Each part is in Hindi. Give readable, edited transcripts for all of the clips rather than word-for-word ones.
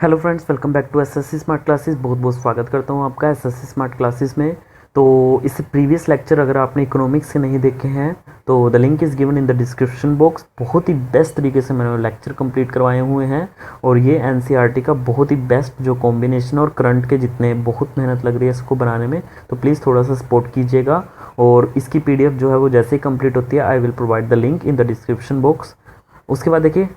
Hello friends, welcome back to SSC smart classes. बहुत बहुत स्वागत करता हूं आपका एसएससी स्मार्ट क्लासेस में। तो इससे प्रीवियस लेक्चर अगर आपने इकोनॉमिक्स के नहीं देखे हैं तो the link is given in the description box. बहुत ही बेस्ट तरीके से मैंने लेक्चर कंप्लीट करवाए हुए हैं और ये एनसीईआरटी का बहुत ही बेस्ट जो कॉम्बिनेशन और करंट के जितने बहुत मेहनत लग रही है इसको बनाने में, तो प्लीज़ थोड़ा सा सपोर्ट कीजिएगा। और इसकी पीडीएफ जो है वो जैसे ही कंप्लीट होती है I will provide the link in the description box. उसके बाद देखिए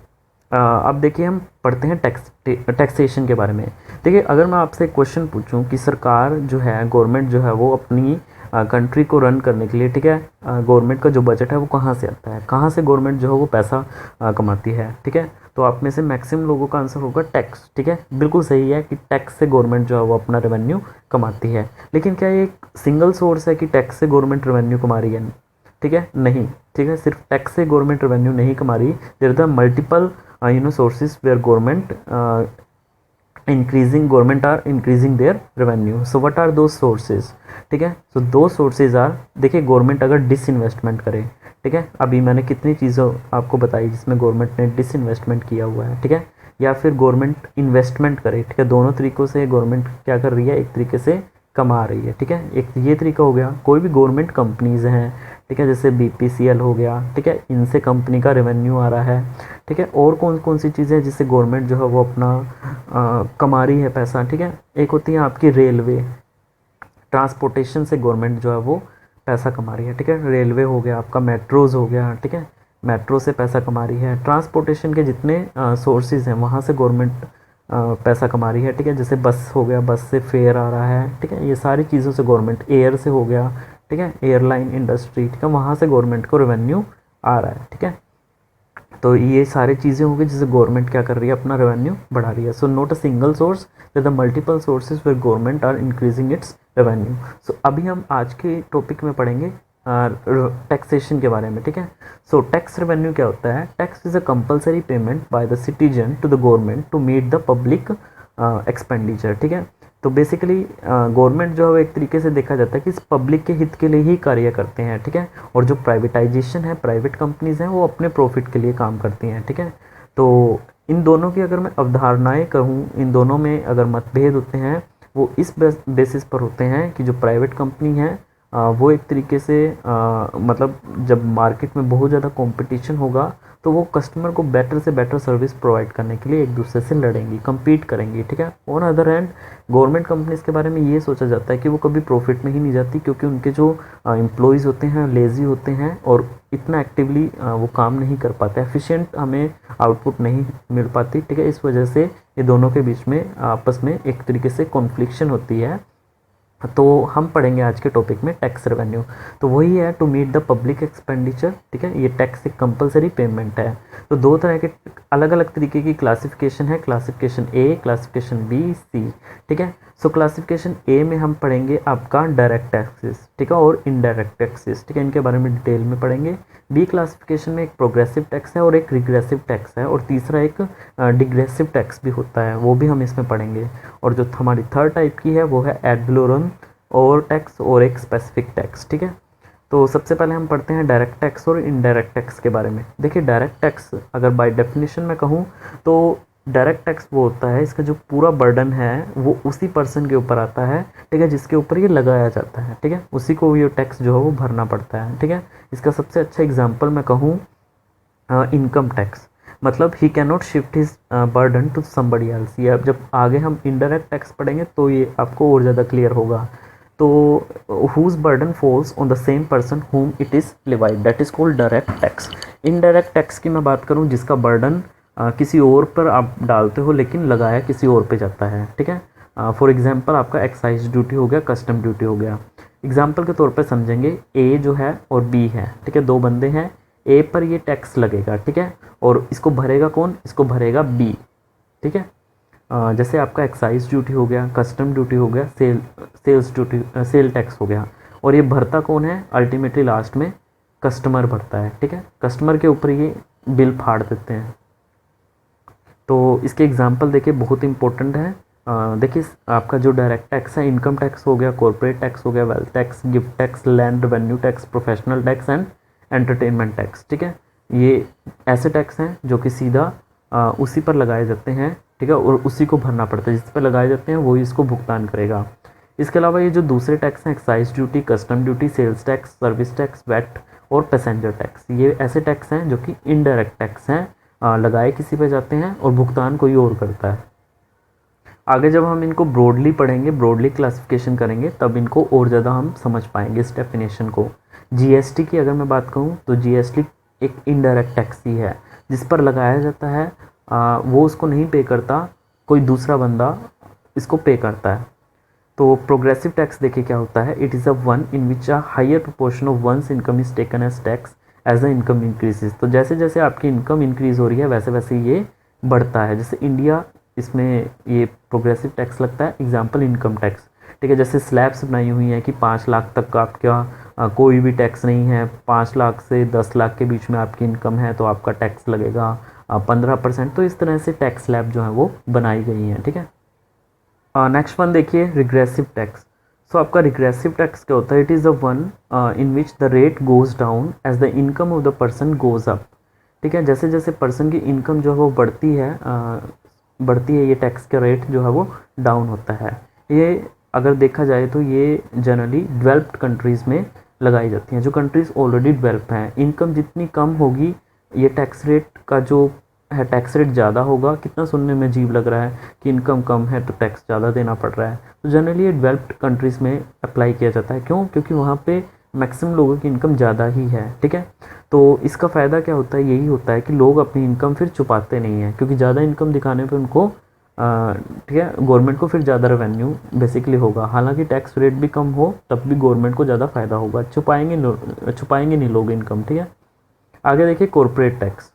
अब देखिए हम पढ़ते हैं टैक्सेशन के बारे में। देखिए अगर मैं आपसे क्वेश्चन पूछूं कि सरकार जो है, गवर्नमेंट जो है वो अपनी कंट्री को रन करने के लिए, ठीक है, गवर्नमेंट का जो बजट है वो कहाँ से आता है, कहाँ से गवर्नमेंट जो है वो पैसा कमाती है, ठीक है। तो आप में से मैक्सिमम लोगों का आंसर होगा टैक्स, ठीक है। बिल्कुल सही है कि टैक्स से गवर्नमेंट जो है वो अपना रेवेन्यू कमाती है। लेकिन क्या ये एक सिंगल सोर्स है कि टैक्स से गवर्नमेंट रेवेन्यू कमा रही है? ठीक है, नहीं। ठीक है, सिर्फ टैक्स से गवर्नमेंट रेवेन्यू नहीं कमा रही। There are the multiple sources where government are increasing their revenue. So what are those sources? ठीक है, so those sources are, देखिए गवर्नमेंट अगर डिसइन्वेस्टमेंट करे, ठीक है, अभी मैंने कितनी चीज़ों आपको बताई जिसमें गवर्नमेंट ने डिसइन्वेस्टमेंट किया हुआ है, ठीक है, या फिर गवर्नमेंट इन्वेस्टमेंट करे, ठीक है, दोनों तरीक़ों से गवर्नमेंट क्या कर रही है, एक तरीके से कमा रही है, ठीक है। एक ये तरीका हो गया, कोई भी गवर्नमेंट कंपनीज़ हैं, ठीक है, जैसे बीपीसीएल हो गया, ठीक है, इनसे कंपनी का रेवेन्यू आ रहा है, ठीक है। और कौन कौन सी चीज़ें जिससे गवर्नमेंट जो है वो अपना कमा रही है पैसा, ठीक है। एक होती है आपकी रेलवे, ट्रांसपोर्टेशन से गवर्नमेंट जो है वो पैसा कमा रही है, ठीक है। रेलवे हो गया आपका, मेट्रोज़ हो गया, ठीक है, मेट्रो से पैसा कमा रही है। ट्रांसपोर्टेशन के जितने सोर्सेज हैं वहाँ से गवर्नमेंट पैसा कमा रही है, ठीक है। जैसे बस हो गया, बस से फेयर आ रहा है, ठीक है, ये सारी चीज़ों से गवर्नमेंट, एयर से हो गया, ठीक है, एयरलाइन इंडस्ट्री, ठीक है, वहाँ से गवर्नमेंट को रेवेन्यू आ रहा है, ठीक है। तो ये सारी चीज़ें होंगी जिससे गवर्नमेंट क्या कर रही है, अपना रेवेन्यू बढ़ा रही है। So not a single source, the multiple sources where government are increasing its revenue. So अभी हम आज के टॉपिक में पढ़ेंगे टैक्सेशन के बारे में, ठीक है। सो टैक्स रेवेन्यू क्या होता है? Tax is a compulsory payment by the citizen to the government to meet the public expenditure, ठीक है। तो बेसिकली गवर्नमेंट जो है एक तरीके से देखा जाता है कि इस पब्लिक के हित के लिए ही कार्य करते हैं, ठीक है। और जो प्राइवेटाइजेशन है, प्राइवेट कंपनीज़ हैं, वो अपने प्रॉफिट के लिए काम करती हैं, ठीक है। तो इन दोनों की अगर मैं अवधारणाएं कहूँ, इन दोनों में अगर मतभेद होते हैं वो इस बेसिस पर होते हैं कि जो प्राइवेट कंपनी है वो एक तरीके से मतलब जब मार्केट में बहुत ज़्यादा कंपटीशन होगा तो वो कस्टमर को बेटर से बेटर सर्विस प्रोवाइड करने के लिए एक दूसरे से लड़ेंगी, कम्पीट करेंगी, ठीक है। On other hand government companies के बारे में ये सोचा जाता है कि वो कभी प्रॉफिट में ही नहीं जाती, क्योंकि उनके जो एम्प्लॉयज़ होते हैं लेज़ी होते हैं और इतना एक्टिवली वो काम नहीं कर पाते, एफिशिएंट हमें आउटपुट नहीं मिल पाती, ठीक है। इस वजह से ये दोनों के बीच में आपस में एक तरीके से कॉन्फ्लिक्शन होती है। तो हम पढ़ेंगे आज के टॉपिक में टैक्स रेवेन्यू। तो वही है to meet the public expenditure, ठीक है। ये टैक्स एक कंपलसरी पेमेंट है। तो दो तरह के अलग अलग तरीके की क्लासिफिकेशन है, क्लासिफिकेशन ए, क्लासिफिकेशन बी, सी, ठीक है। सो क्लासिफिकेशन ए में हम पढ़ेंगे आपका डायरेक्ट टैक्सेस, ठीक है, और इनडायरेक्ट टैक्सेस, ठीक है, इनके बारे में डिटेल में पढ़ेंगे। बी क्लासिफिकेशन में एक प्रोग्रेसिव टैक्स है और एक रिग्रेसिव टैक्स है, और तीसरा एक डिग्रेसिव टैक्स भी होता है, वो भी हम इसमें पढ़ेंगे। और जो हमारी थर्ड टाइप की है वो है एड वैलोरम और टैक्स और एक स्पेसिफिक टैक्स, ठीक है। तो सबसे पहले हम पढ़ते हैं डायरेक्ट टैक्स और इनडायरेक्ट टैक्स के बारे में। देखिए डायरेक्ट टैक्स अगर बाय डेफिनेशन में कहूँ तो डायरेक्ट टैक्स वो होता है, इसका जो पूरा बर्डन है वो उसी पर्सन के ऊपर आता है, ठीक है, जिसके ऊपर ये लगाया जाता है, ठीक है, उसी को ये टैक्स जो है वो भरना पड़ता है, ठीक है। इसका सबसे अच्छा एग्जाम्पल मैं कहूँ इनकम टैक्स, मतलब he can not shift his burden to somebody else. ये अब जब आगे हम इनडायरेक्ट टैक्स पढ़ेंगे तो ये आपको और ज़्यादा क्लियर होगा। तो whose burden falls on the same person whom it is levied, that is called direct tax. Indirect tax की मैं बात करूँ जिसका बर्डन किसी और पर आप डालते हो लेकिन लगाया किसी और पे जाता है, ठीक है। फॉर एग्जांपल आपका एक्साइज ड्यूटी हो गया, कस्टम ड्यूटी हो गया। एग्जांपल के तौर पे समझेंगे, ए जो है और बी है, ठीक है, दो बंदे हैं, ए पर ये टैक्स लगेगा, ठीक है, और इसको भरेगा कौन? इसको भरेगा बी, ठीक है। जैसे आपका एक्साइज ड्यूटी हो गया, कस्टम ड्यूटी हो गया, सेल्स ड्यूटी, सेल टैक्स हो गया, और ये भरता कौन है? अल्टीमेटली लास्ट में कस्टमर भरता है, ठीक है। कस्टमर के ऊपर ये बिल फाड़ देते हैं। तो इसके एग्जांपल देखिए बहुत इंपॉर्टेंट है। देखिए आपका जो डायरेक्ट टैक्स है, इनकम टैक्स हो गया, कॉर्पोरेट टैक्स हो गया, wealth tax, gift tax, land revenue tax, professional tax and entertainment tax, ठीक है। ये ऐसे टैक्स हैं जो कि सीधा उसी पर लगाए जाते हैं, ठीक है, और उसी को भरना पड़ता है, जिस पर लगाए जाते हैं वही इसको भुगतान करेगा। इसके अलावा ये जो दूसरे टैक्स हैं, excise duty, custom duty, sales tax, service tax, VAT और पैसेंजर टैक्स, ये ऐसे टैक्स हैं जो कि इनडायरेक्ट टैक्स हैं, लगाए किसी पे जाते हैं और भुगतान कोई और करता है। आगे जब हम इनको ब्रॉडली पढ़ेंगे, ब्रॉडली क्लासिफिकेशन करेंगे, तब इनको और ज़्यादा हम समझ पाएंगे इस डेफिनेशन को। जीएसटी की अगर मैं बात कहूँ तो जीएसटी एक इनडायरेक्ट टैक्स ही है, जिस पर लगाया जाता है, वो उसको नहीं पे करता, कोई दूसरा बंदा इसको पे करता है। तो प्रोग्रेसिव टैक्स देखिए क्या होता है, it is a one in which a higher proportion of one's income is taken as tax as the income increases. तो जैसे जैसे आपकी इनकम इंक्रीज हो रही है वैसे वैसे ये बढ़ता है। जैसे इंडिया, इसमें ये प्रोग्रेसिव टैक्स लगता है। एग्जांपल इनकम टैक्स, ठीक है, जैसे स्लैब्स बनाई हुई हैं कि 5 लाख तक का आपका कोई भी टैक्स नहीं है, 5 लाख से 10 लाख के बीच में आपकी इनकम है तो आपका टैक्स लगेगा 15%। तो इस तरह से टैक्स स्लैब जो है वो बनाई गई हैं, ठीक है। नेक्स्ट वन देखिए, रिग्रेसिव टैक्स। सो आपका रिग्रेसिव टैक्स क्या होता है, it is a one in which the rate goes down as the income of the person goes up. ठीक है, जैसे जैसे पर्सन की इनकम जो है वो बढ़ती है, ये टैक्स का रेट जो है वो डाउन होता है। ये अगर देखा जाए तो ये जनरली डेवलप्ड कंट्रीज़ में लगाई जाती हैं। जो कंट्रीज़ ऑलरेडी डेवलप हैं, इनकम जितनी कम होगी, ये टैक्स रेट का जो है टैक्स रेट ज़्यादा होगा। कितना सुनने में अजीब लग रहा है कि इनकम कम है तो टैक्स ज़्यादा देना पड़ रहा है। तो जनरली ये डेवलप्ड कंट्रीज़ में अप्लाई किया जाता है। क्यों? क्योंकि वहाँ पे मैक्सिमम लोगों की इनकम ज़्यादा ही है, ठीक है। तो इसका फ़ायदा क्या होता है, यही होता है कि लोग अपनी इनकम फिर छुपाते नहीं हैं, क्योंकि ज़्यादा इनकम दिखाने पे उनको ठीक है, गवर्नमेंट को फिर ज़्यादा रेवेन्यू बेसिकली होगा। हालांकि टैक्स रेट भी कम हो तब भी गवर्नमेंट को ज़्यादा फ़ायदा होगा। छुपाएंगे नहीं लोग इनकम, ठीक है। आगे देखिए, corporate tax.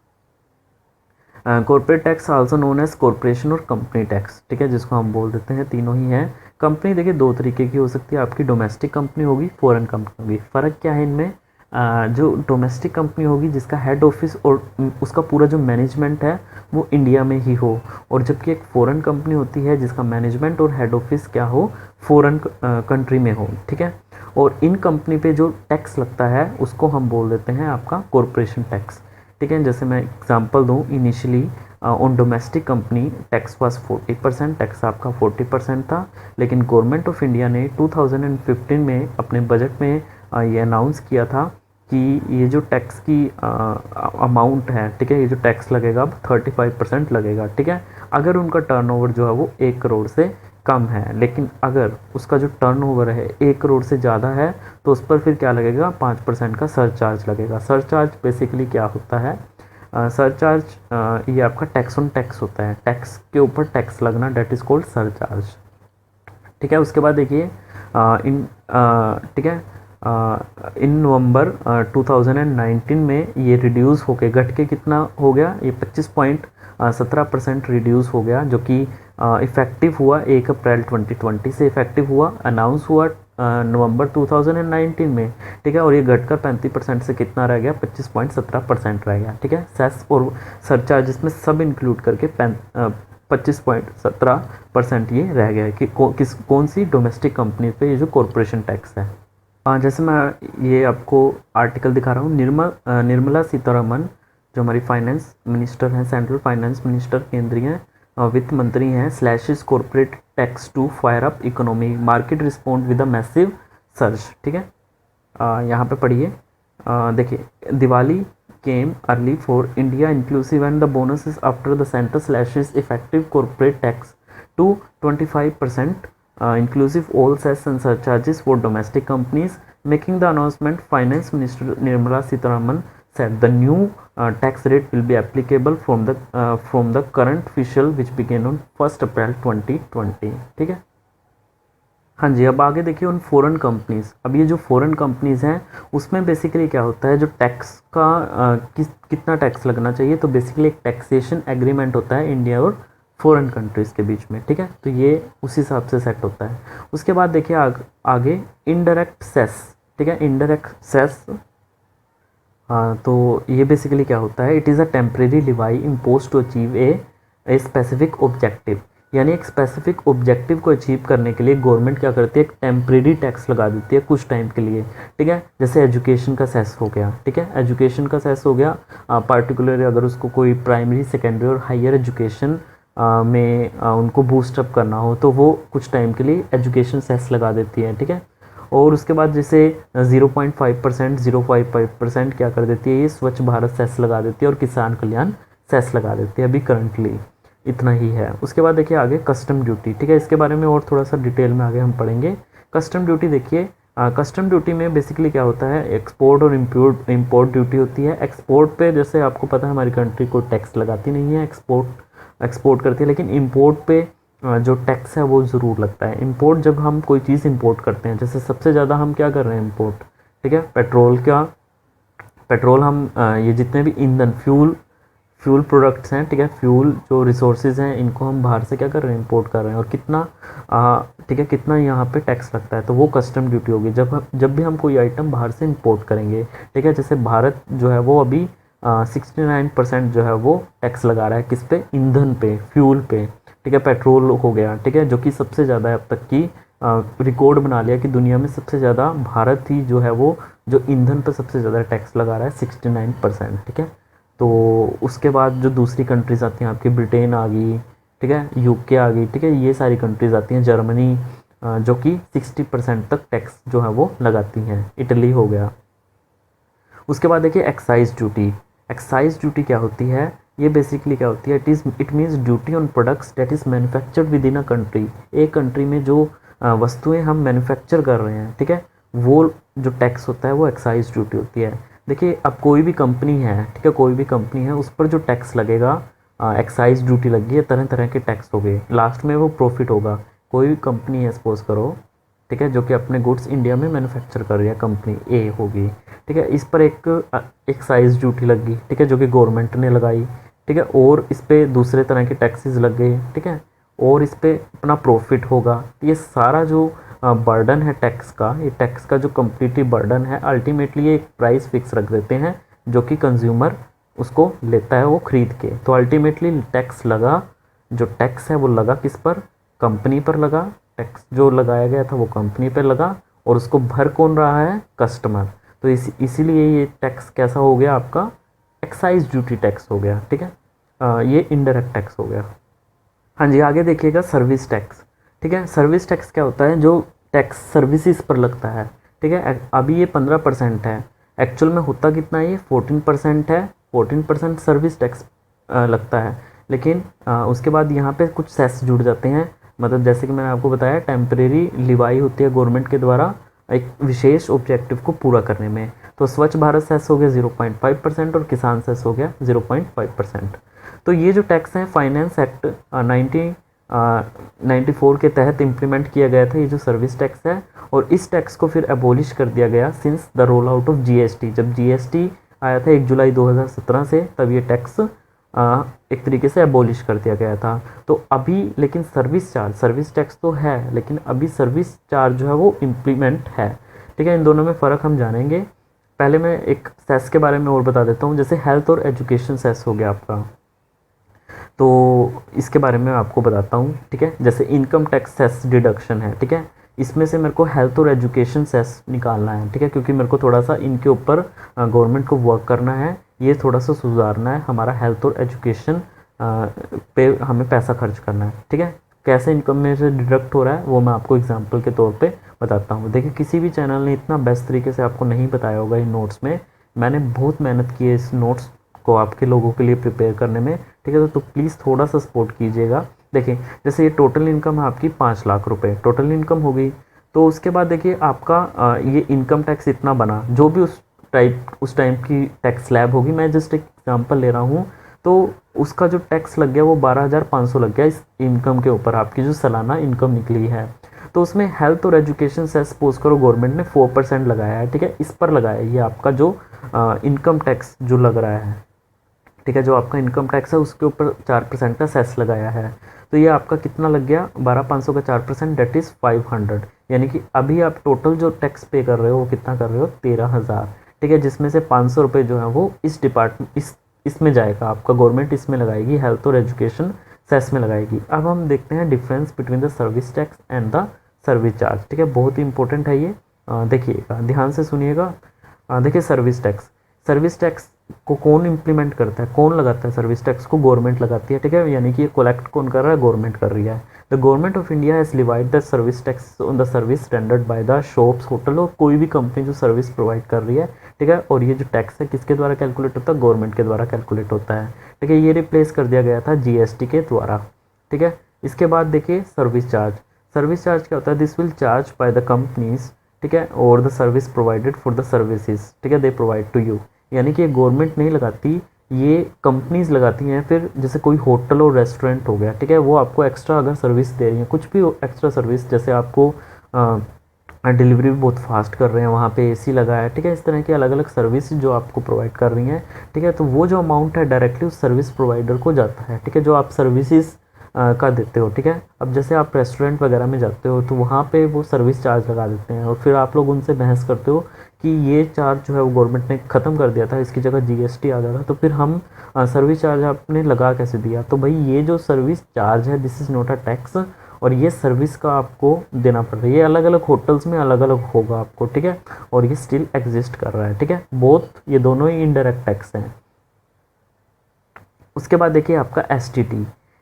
Corporate tax also known as corporation और कंपनी टैक्स, ठीक है, जिसको हम बोल देते हैं, तीनों ही हैं। कंपनी देखिए दो तरीके की हो सकती है, आपकी डोमेस्टिक कंपनी होगी, फॉरेन कंपनी होगी। फ़र्क क्या है इनमें? जो डोमेस्टिक कंपनी होगी जिसका हेड ऑफिस और उसका पूरा जो मैनेजमेंट है वो इंडिया में ही हो, और जबकि एक फ़ॉरेन कंपनी होती है जिसका मैनेजमेंट और हेड ऑफिस क्या हो, फ़ॉरेन कंट्री में हो, ठीक है। और इन कंपनी पे जो टैक्स लगता है उसको हम बोल देते हैं आपका कॉरपोरेशन टैक्स, ठीक है। जैसे मैं एग्जांपल दूं, initially on domestic company tax was 40%, tax आपका 40% था। लेकिन गवर्नमेंट ऑफ इंडिया ने 2015 में अपने बजट में ये अनाउंस किया था कि ये जो टैक्स की अमाउंट है, ठीक है, ये जो टैक्स लगेगा अब 35% लगेगा, ठीक है, अगर उनका टर्नओवर जो है वो 1 करोड़ से कम है। लेकिन अगर उसका जो टर्नओवर है 1 करोड़ से ज़्यादा है तो उस पर फिर क्या लगेगा, 5% का सरचार्ज लगेगा। सरचार्ज बेसिकली क्या होता है? सरचार्ज ये आपका टैक्स ऑन टैक्स होता है, टैक्स के ऊपर टैक्स लगना, डेट इज़ कॉल्ड सरचार्ज, ठीक है। उसके बाद देखिए ठीक है, इन नवंबर 2019 में ये रिड्यूस होके घट के कितना हो गया, ये 25.17% रिड्यूस हो गया, जो कि इफ़ेक्टिव हुआ 1 अप्रैल 2020 से इफ़ेक्टिव हुआ, अनाउंस हुआ नवंबर 2019 में, ठीक है। और ये घटकर 35% से कितना रह गया, 25.17% रह गया, ठीक है। सेस और सरचार्जेस में सब इंक्लूड करके 25.17% ये रह गया है कि कौन सी डोमेस्टिक कंपनी पे ये जो कॉरपोरेशन टैक्स है। जैसे मैं ये आपको आर्टिकल दिखा रहा हूँ, निर्मला सीतारमन जो हमारी फाइनेंस मिनिस्टर हैं, सेंट्रल फाइनेंस मिनिस्टर, केंद्रीय वित्त मंत्री हैं, slashes corporate tax to fire up economy, market respond with a massive surge, ठीक है। यहाँ पे पढ़िए, देखिए, Diwali came early for India inclusive and the bonuses after the centre slashes effective corporate tax to 25%, inclusive all cess and surcharges for domestic companies. Making the announcement, Finance Minister Nirmala Sitharaman said the new tax rate will be applicable from the current fiscal which began on 1st April 2020, ठीक है। हाँ जी, अब आगे देखिए, उन फॉरेन कंपनीज़। अब ये जो फॉरेन कंपनीज़ हैं उसमें बेसिकली क्या होता है, जो टैक्स का कितना टैक्स लगना चाहिए, तो बेसिकली एक टैक्सेशन एग्रीमेंट होता है इंडिया और फॉरेन कंट्रीज़ के बीच में, ठीक है। तो ये उस हिसाब से सेट होता है। उसके बाद देखिए आगे इनडायरेक्ट सेस, ठीक है, इनडायरेक्ट सेस। तो ये बेसिकली क्या होता है, it is a temporary levy impose to achieve a specific objective. यानी एक स्पेसिफिक ऑब्जेक्टिव को अचीव करने के लिए गवर्नमेंट क्या करती है, एक टेम्परेरी टैक्स लगा देती है कुछ टाइम के लिए, ठीक है। जैसे एजुकेशन का सेस हो गया, ठीक है, एजुकेशन का सेस हो गया, पार्टिकुलरली अगर उसको कोई प्राइमरी सेकेंडरी और हायर एजुकेशन में उनको बूस्टअप करना हो तो वो कुछ टाइम के लिए एजुकेशन सेस लगा देती है, ठीक है। और उसके बाद जैसे 0.5% 0.5% क्या कर देती है, ये स्वच्छ भारत सेस लगा देती है और किसान कल्याण सेस लगा देती है। अभी करंटली इतना ही है। उसके बाद देखिए आगे कस्टम ड्यूटी, ठीक है, इसके बारे में और थोड़ा सा डिटेल में आगे हम पढ़ेंगे। कस्टम ड्यूटी देखिए, कस्टम ड्यूटी में बेसिकली क्या होता है, एक्सपोर्ट और इम्पोर्ट ड्यूटी होती है। एक्सपोर्ट पे जैसे आपको पता है हमारी कंट्री को टैक्स लगाती नहीं है, एक्सपोर्ट करती है, लेकिन इम्पोर्ट पे जो टैक्स है वो ज़रूर लगता है। इम्पोर्ट जब हम कोई चीज़ इम्पोर्ट करते हैं, जैसे सबसे ज़्यादा हम क्या कर रहे हैं इम्पोर्ट, ठीक है, पेट्रोल हम ये जितने भी ईंधन फ्यूल प्रोडक्ट्स हैं, ठीक है, फ्यूल जो रिसोर्सेज हैं इनको हम बाहर से क्या कर रहे हैं, इंपोर्ट कर रहे हैं। और कितना ठीक है, कितना यहाँ पे टैक्स लगता है, तो वो कस्टम ड्यूटी होगी जब भी हम कोई आइटम बाहर से इंपोर्ट करेंगे, ठीक है। जैसे भारत जो है वो अभी 69% जो है वो टैक्स लगा रहा है किस पे, ईंधन पे, फ्यूल पे, ठीक है, पेट्रोल हो गया, ठीक है, जो कि सबसे ज़्यादा है अब तक की रिकॉर्ड बना लिया कि दुनिया में सबसे ज़्यादा भारत ही जो है वो जो ईंधन पर सबसे ज़्यादा टैक्स लगा रहा है 69%, ठीक है। तो उसके बाद जो दूसरी कंट्रीज़ आती हैं आपकी, ब्रिटेन आ गई, ठीक है, यूके आ गई, ठीक है, ये सारी कंट्रीज़ आती हैं, जर्मनी जो कि 60% तक टैक्स जो है वो लगाती हैं, इटली हो गया। उसके बाद देखिए एक्साइज ड्यूटी। एक्साइज ड्यूटी क्या होती है, ये बेसिकली क्या होती है, it means duty on products that is manufactured with in a country. एक कंट्री में जो वस्तुएं हम मैन्युफैक्चर कर रहे हैं, ठीक है, वो जो टैक्स होता है वो एक्साइज ड्यूटी होती है। देखिए अब कोई भी कंपनी है, ठीक है, कोई भी कंपनी है, उस पर जो टैक्स लगेगा, एक्साइज ड्यूटी लगी है, तरह तरह के टैक्स हो गए, लास्ट में वो प्रॉफिट होगा। कोई भी कंपनी है सपोज करो, ठीक है, जो कि अपने गुड्स इंडिया में मैन्युफैक्चर कर रही है, कंपनी ए होगी, ठीक है, इस पर एक एक्साइज ड्यूटी लगी, ठीक है, जो कि गवर्नमेंट ने लगाई, ठीक है, और इस पर दूसरे तरह के टैक्सेस लग गए, ठीक है, और इस पर अपना प्रॉफिट होगा। ये सारा जो बर्डन है टैक्स का, ये टैक्स का जो कम्प्लीटली बर्डन है, अल्टीमेटली ये एक प्राइस फिक्स रख देते हैं जो कि कंज्यूमर उसको लेता है वो खरीद के। तो अल्टीमेटली टैक्स लगा, जो टैक्स है वो लगा किस पर, कंपनी पर लगा, टैक्स जो लगाया गया था वो कंपनी पर लगा, और उसको भर कौन रहा है, कस्टमर। तो इसीलिए ये टैक्स कैसा हो गया आपका, एक्साइज ड्यूटी टैक्स हो गया, ठीक है, ये इनडायरेक्ट टैक्स हो गया। हाँ जी, आगे देखिएगा सर्विस टैक्स, ठीक है। सर्विस टैक्स क्या होता है, जो टैक्स सर्विसेज पर लगता है, ठीक है। अभी ये 15% है, एक्चुअल में होता कितना है, ये 14% है। 14% सर्विस टैक्स लगता है, लेकिन उसके बाद यहाँ पे कुछ सेस जुड़ जाते हैं। मतलब जैसे कि मैंने आपको बताया, टेम्परेरी लिवाई होती है गवर्नमेंट के द्वारा एक विशेष ऑब्जेक्टिव को पूरा करने में। तो स्वच्छ भारत सेस हो गया 0.5% और किसान सेस हो गया 0.5%। तो ये जो टैक्स हैं फाइनेंस एक्ट 1994 के तहत इम्प्लीमेंट किया गया था, ये जो सर्विस टैक्स है, और इस टैक्स को फिर एबॉलिश कर दिया गया since the roll out of GST. जब जीएसटी आया था 1 जुलाई 2017 से, तब ये टैक्स एक तरीके से एबॉलिश कर दिया गया था। तो अभी लेकिन सर्विस टैक्स तो है, लेकिन अभी सर्विस चार्ज जो है वो इम्प्लीमेंट है, ठीक है। इन दोनों में फ़र्क हम जानेंगे। पहले मैं एक सेस के बारे में और बता देता हूँ। जैसे हेल्थ और एजुकेशन सेस हो गया आपका, तो इसके बारे में आपको बताता हूँ, ठीक है। जैसे इनकम टैक्स सेस डिडक्शन है, ठीक है, इसमें से मेरे को हेल्थ और एजुकेशन सेस निकालना है, ठीक है, क्योंकि मेरे को थोड़ा सा इनके ऊपर गवर्नमेंट को वर्क करना है, ये थोड़ा सा सुधारना है, हमारा हेल्थ और एजुकेशन पे हमें पैसा खर्च करना है, ठीक है। कैसे इनकम में से डिडक्ट हो रहा है वो मैं आपको एग्जांपल के तौर पे बताता हूँ। देखिए किसी भी चैनल ने इतना बेस्ट तरीके से आपको नहीं बताया होगा इन नोट्स में। मैंने बहुत मेहनत की है इस नोट्स को आपके लोगों के लिए प्रिपेयर करने में, ठीक है। तो प्लीज़ थोड़ा सा सपोर्ट कीजिएगा। देखिए जैसे ये टोटल इनकम है आपकी 5 लाख रुपए टोटल इनकम हो गई। तो उसके बाद देखिए आपका ये इनकम टैक्स इतना बना, जो भी उस टाइम की टैक्स स्लैब होगी, मैं जस्ट एक एग्जांपल ले रहा हूँ, तो उसका जो टैक्स लग गया वो 12,500 लग गया इस इनकम के ऊपर, आपकी जो सालाना इनकम निकली है। तो उसमें हेल्थ और एजुकेशन से सपोज करो गवर्नमेंट ने 4% लगाया है, ठीक है, इस पर लगाया है। ये आपका जो इनकम टैक्स जो लग रहा है, ठीक है, जो आपका इनकम टैक्स है उसके ऊपर 4% का सेस लगाया है। तो ये आपका कितना लग गया, 12,500 का 4%, डेट इज़ 500। यानी कि अभी आप टोटल जो टैक्स पे कर रहे हो वो कितना कर रहे हो, 13,000, ठीक है, जिसमें से 500 रुपये जो है वो इस डिपार्टमेंट इसमें जाएगा, आपका गवर्नमेंट इसमें लगाएगी हेल्थ और एजुकेशन सेस में लगाएगी। अब हम देखते हैं difference between the service tax and the service charge, ठीक है, बहुत ही इंपॉर्टेंट है ये। देखिएगा, ध्यान से सुनिएगा। देखिए सर्विस टैक्स को कौन इम्प्लीमेंट करता है, कौन लगाता है सर्विस टैक्स को? गवर्नमेंट लगाती है, ठीक है, यानी कि ये कलेक्ट कौन कर रहा है? गवर्नमेंट कर रही है। The government of India has levied the service tax on the service rendered by the shops, hotel और कोई भी कंपनी जो सर्विस प्रोवाइड कर रही है, ठीक है। और ये जो टैक्स है किसके द्वारा कैलकुलेट होता है? गवर्नमेंट के द्वारा कैलकुलेट होता है, ठीक है। ये रिप्लेस कर दिया गया था जीएसटी के द्वारा, ठीक है। इसके बाद देखिए सर्विस चार्ज क्या होता है? This will charge by the companies, ठीक है, और the service provided for the services, ठीक है, दे प्रोवाइड टू यू। यानी कि गवर्नमेंट नहीं लगाती, ये कंपनीज लगाती हैं। फिर जैसे कोई होटल और रेस्टोरेंट हो गया, ठीक है, वो आपको एक्स्ट्रा अगर सर्विस दे रही हैं, कुछ भी एक्स्ट्रा सर्विस, जैसे आपको डिलीवरी भी बहुत फास्ट कर रहे हैं, वहाँ पे एसी लगा है, ठीक है, इस तरह की अलग अलग सर्विस जो आपको प्रोवाइड कर रही हैं, ठीक है, तो वो जो अमाउंट है डायरेक्टली उस सर्विस प्रोवाइडर को जाता है, ठीक है, जो आप सर्विसेज का देते हो, ठीक है। अब जैसे आप रेस्टोरेंट वगैरह में जाते हो तो वहाँ पे वो सर्विस चार्ज लगा देते हैं, और फिर आप लोग उनसे बहस करते हो कि ये चार्ज जो है वो गवर्नमेंट ने ख़त्म कर दिया था, इसकी जगह जीएसटी आ गया था, तो फिर हम सर्विस चार्ज आपने लगा कैसे दिया? तो भाई ये जो सर्विस चार्ज है this is not a tax, और ये सर्विस का आपको देना पड़ रहा है। ये अलग अलग होटल्स में अलग अलग होगा आपको, ठीक है, और ये स्टिल एग्जिस्ट कर रहा है, ठीक है। बोथ ये दोनों ही इनडायरेक्ट टैक्स हैं। उसके बाद देखिए आपका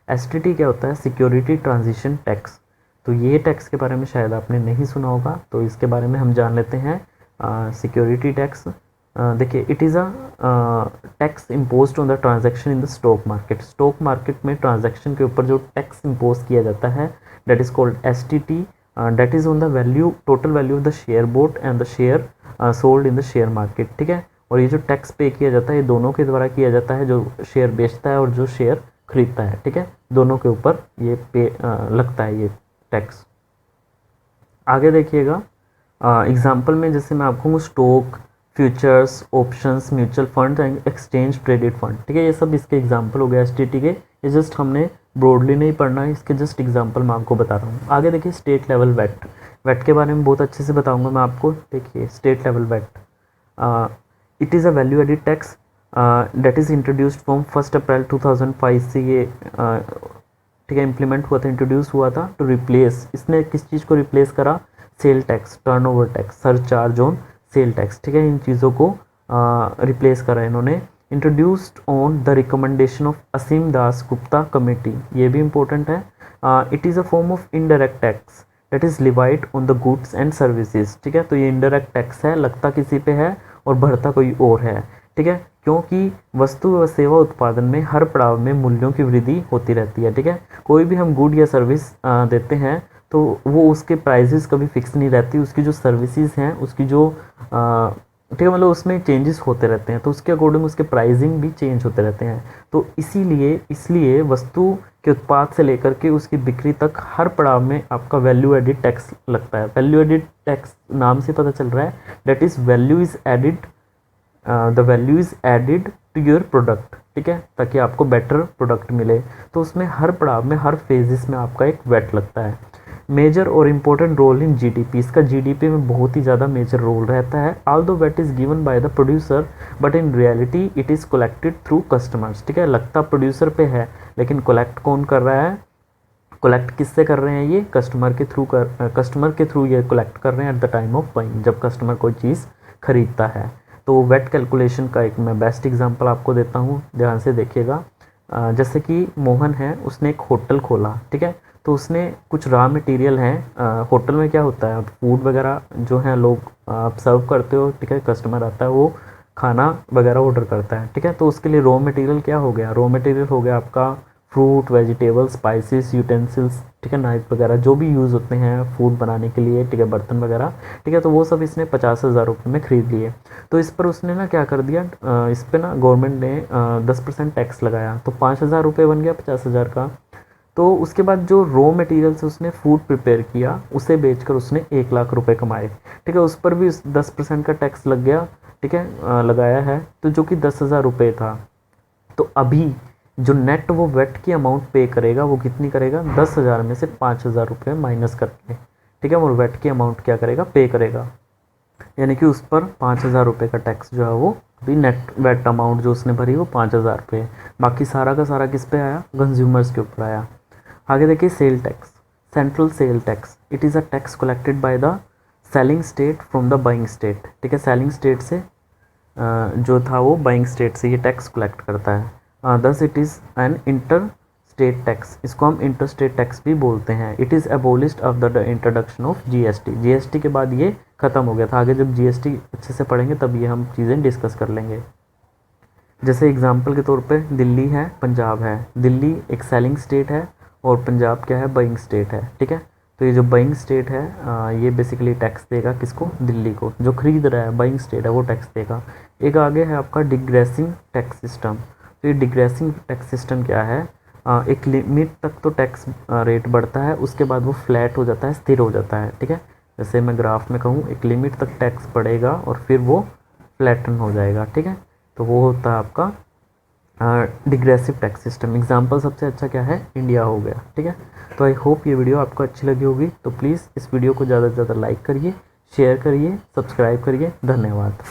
एसटीटी क्या होता है? Security transition tax. तो ये टैक्स के बारे में शायद आपने नहीं सुना होगा, तो इसके बारे में हम जान लेते हैं। सिक्योरिटी टैक्स, देखिए it is a tax imposed on the transaction in the stock market में ट्रांजैक्शन के ऊपर जो टैक्स इम्पोज किया जाता है that is called STT, that is on the value, total value of the share boat and the share sold in the share market, ठीक है। और ये जो टैक्स पे किया जाता है ये दोनों के द्वारा किया जाता है, जो शेयर बेचता है और जो शेयर खरीदता है, ठीक है, दोनों के ऊपर ये लगता है ये टैक्स। आगे देखिएगा, एग्जाम्पल में जैसे मैं आपको stock, futures, options, mutual fund and exchange traded fund, ठीक है, ये सब इसके एग्जाम्पल हो गया एसटीटी के। ये जस्ट हमने ब्रॉडली नहीं पढ़ना है, इसके जस्ट एग्जाम्पल मैं आपको बता रहा हूँ। आगे देखिए स्टेट लेवल वैट के बारे में बहुत अच्छे से बताऊँगा मैं आपको। देखिए state level VAT, it is a value added tax that is introduced from 1 April 2005 से ये ठीक है इम्प्लीमेंट हुआ था, इंट्रोड्यूस हुआ था टू रिप्लेस, इसने किस चीज़ को रिप्लेस करा? Sale tax, turnover tax, surcharge on sale tax, ठीक है, इन चीज़ों को रिप्लेस करा इन्होंने। Introduced on the recommendation of Asim Das Gupta committee, ये भी इंपॉर्टेंट है। It is a form of indirect tax that is levied on the goods and services, ठीक है, तो ये इनडायरेक्ट टैक्स है, लगता किसी पे है और भरता कोई और है, ठीक है, क्योंकि वस्तु व सेवा उत्पादन में हर पड़ाव में मूल्यों की वृद्धि होती रहती है, ठीक है। कोई भी हम गुड या सर्विस देते हैं तो वो उसके प्राइसेस कभी फिक्स नहीं रहती, उसकी जो सर्विसेज हैं उसकी जो ठीक है, मतलब उसमें चेंजेस होते रहते हैं, तो उसके अकॉर्डिंग उसके प्राइसिंग भी चेंज होते रहते हैं। तो इसलिए वस्तु के उत्पाद से लेकर के उसकी बिक्री तक हर पड़ाव में आपका वैल्यू एडिड टैक्स लगता है। वैल्यू एडिड टैक्स नाम से पता चल रहा है, that is value is added, the value is added to your product, ठीक है, ताकि आपको बेटर प्रोडक्ट मिले। तो उसमें हर पड़ाव में, हर फेजेस में आपका एक वैट लगता है। मेजर और इम्पोर्टेंट रोल इन जीडीपी, इसका जीडीपी में बहुत ही ज़्यादा मेजर रोल रहता है। Although VAT is given by the producer but in reality it is collected through customers, ठीक है, लगता प्रोड्यूसर पे है लेकिन कलेक्ट कौन कर रहा है? कलेक्ट किससे कर रहे हैं? ये कस्टमर के थ्रू ये कलेक्ट कर रहे हैं at the time of buying, जब कस्टमर कोई चीज़ खरीदता है। तो वेट कैलकुलेशन का एक मैं बेस्ट एग्जांपल आपको देता हूँ, ध्यान से देखिएगा। जैसे कि मोहन है, उसने एक होटल खोला, ठीक है, तो उसने कुछ रॉ मटेरियल हैं। होटल में क्या होता है, फूड वगैरह जो है लोग आप सर्व करते हो, ठीक है, कस्टमर आता है वो खाना वगैरह ऑर्डर करता है, ठीक है, तो उसके लिए रॉ मटेरियल क्या हो गया? रॉ मटेरियल हो गया आपका फ्रूट, वेजिटेबल्स, स्पाइसेस, यूटेंसिल्स, ठीक है, नाइफ वगैरह जो भी यूज़ होते हैं फूड बनाने के लिए, ठीक है, बर्तन वगैरह, ठीक है, तो वो सब इसने 50,000 रुपये में ख़रीद लिए। तो इस पर उसने ना क्या कर दिया, इस पर ना गवर्नमेंट ने 10% टैक्स लगाया, तो 5,000 रुपये बन गया 50,000 का। तो उसके बाद जो रॉ मटेरियल से उसने फूड प्रिपेयर किया उसे बेचकर उसने 1 लाख रुपए कमाए, ठीक है, उस पर भी 10% का टैक्स लग गया, ठीक है, लगाया है, तो जो कि 10,000 रुपये था। तो अभी जो नेट वो वेट की अमाउंट पे करेगा वो कितनी करेगा? 10,000 में से 5,000 रुपये माइनस करके, ठीक है, और वेट की अमाउंट क्या करेगा? पे करेगा। यानी कि उस पर 5,000 रुपये का टैक्स जो है वो अभी नेट वेट अमाउंट जो उसने भरी वो 5,000 रुपये है। बाकी सारा का सारा किस पे आया, कंज्यूमर्स के ऊपर आया। आगे देखिए sale tax, central sale tax, it is a tax collected by the selling state from the buying state. ठीक है, सेलिंग स्टेट से जो था वो बाइंग स्टेट से ये टैक्स कलेक्ट करता है। Thus it is an inter state tax, इसको हम इंटर स्टेट टैक्स भी बोलते हैं। It is एबोलिश्ड after the introduction of GST, GST के बाद ये ख़त्म हो गया था। आगे जब जीएसटी अच्छे से पढ़ेंगे तब ये हम चीज़ें डिस्कस कर लेंगे। जैसे एग्जांपल के तौर पे दिल्ली है, पंजाब है। दिल्ली एक सेलिंग स्टेट है और पंजाब क्या है, बाइंग स्टेट है। ठीक है, तो ये जो बाइंग स्टेट है ये बेसिकली टैक्स देगा किसको, दिल्ली को। जो खरीद रहा है बाइंग स्टेट है वो टैक्स देगा। एक आगे है आपका डिग्रेसिंग टैक्स सिस्टम। तो ये डिग्रेसिंग टैक्स सिस्टम क्या है, एक लिमिट तक तो टैक्स रेट बढ़ता है, उसके बाद वो फ्लैट हो जाता है, स्थिर हो जाता है। ठीक है, जैसे मैं ग्राफ में कहूँ एक लिमिट तक टैक्स बढ़ेगा और फिर वो फ्लैटन हो जाएगा। ठीक है, तो वो होता है आपका डिग्रेसिव टैक्स सिस्टम। एग्जांपल सबसे अच्छा क्या है, इंडिया हो गया। ठीक है, तो आई होप ये वीडियो आपको अच्छी लगी होगी। तो प्लीज़ इस वीडियो को ज़्यादा से ज़्यादा लाइक करिए, शेयर करिए, सब्सक्राइब करिए। धन्यवाद।